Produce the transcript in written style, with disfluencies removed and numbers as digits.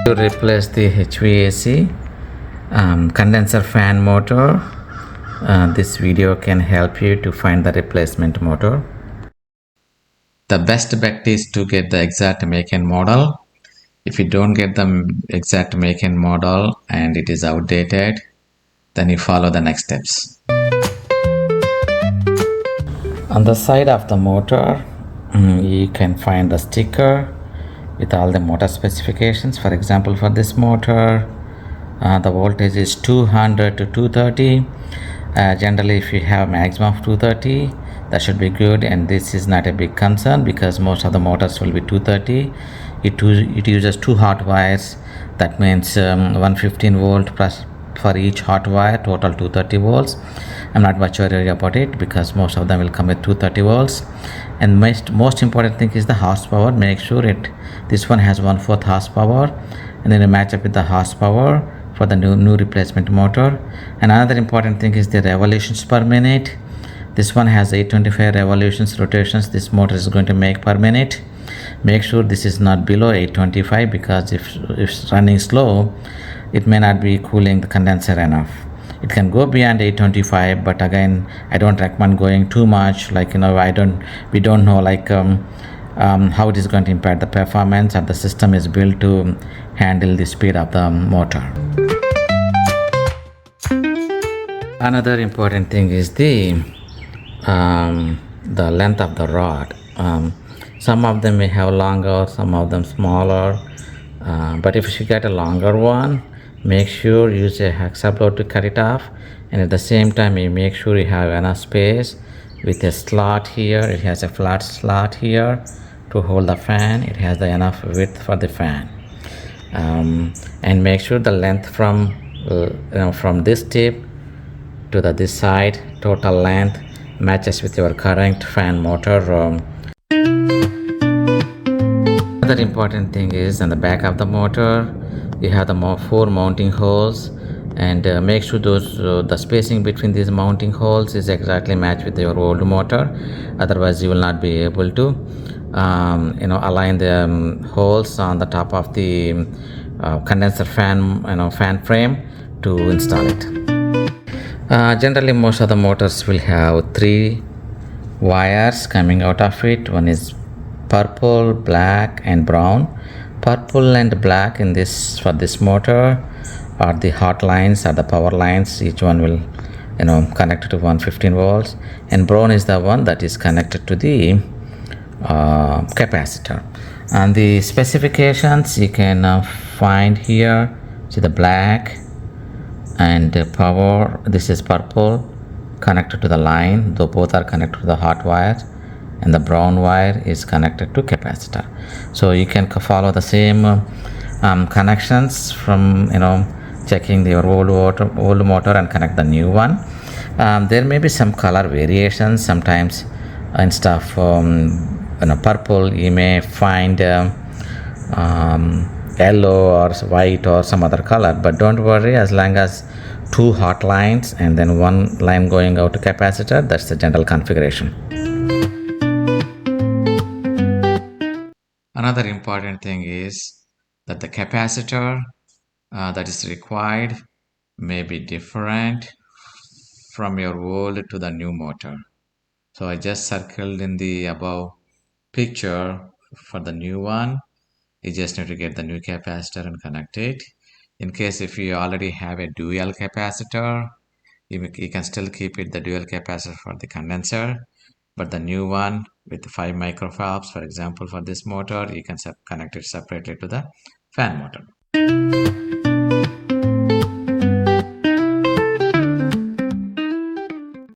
To replace the HVAC condenser fan motor, this video can help you to find the replacement motor. The best bet is to get the exact make and model. If you don't get the exact make and model and it is outdated, then you follow the next steps. On the side of the motor, you can find the sticker with all the motor specifications. For example, for this motor, the voltage is 200 to 230. Generally, if you have maximum of 230, that should be good, and this is not a big concern because most of the motors will be 230. It uses two hot wires. That means 115 volt plus for each hot wire, total 230 volts. I'm not much worried about it because most of them will come with 230 volts. And most important thing is the horsepower. Make sure this one has 1/4 horsepower, and then you match up with the horsepower for the new replacement motor. And another important thing is the revolutions per minute. This one has 825 revolutions, rotations this motor is going to make per minute. Make sure this is not below 825 because if it's running slow, it may not be cooling the condenser enough. It can go beyond 825, but again, I don't recommend going too much. Like, we don't know how it is going to impact the performance, or the system is built to handle the speed of the motor. Another important thing is the length of the rod. Some of them may have longer, some of them smaller, but if you get a longer one, make sure you use a hacksaw blower to cut it off, and at the same time you make sure you have enough space with a slot here. It has a flat slot here to hold the fan. It has the enough width for the fan, and make sure the length from this tip to this side, total length matches with your current fan motor. Another important thing is on the back of the motor you have the 4 mounting holes, and make sure the spacing between these mounting holes is exactly matched with your old motor. Otherwise you will not be able to align the holes on the top of the condenser fan fan frame to install it. Generally most of the motors will have 3 wires coming out of it. One is purple, black and brown. Purple and black for this motor are the hot lines or the power lines. Each one will connect to 115 volts, and brown is the one that is connected to the capacitor. And the specifications you can find here. See the black and power, this is purple, connected to the line, though both are connected to the hot wire, and the brown wire is connected to capacitor. So you can follow the same connections from checking your old motor and connect the new one. There may be some color variations. Sometimes instead of purple you may find yellow or white or some other color, but don't worry, as long as 2 hot lines and then 1 line going out to capacitor, that's the general configuration. Another important thing is that the capacitor that is required may be different from your old to the new motor. So I just circled in the above picture for the new one. You just need to get the new capacitor and connect it. In case if you already have a dual capacitor, you can still keep it the dual capacitor for the condenser, but the new one with 5 microfarads, for example, for this motor, you can connect it separately to the fan motor.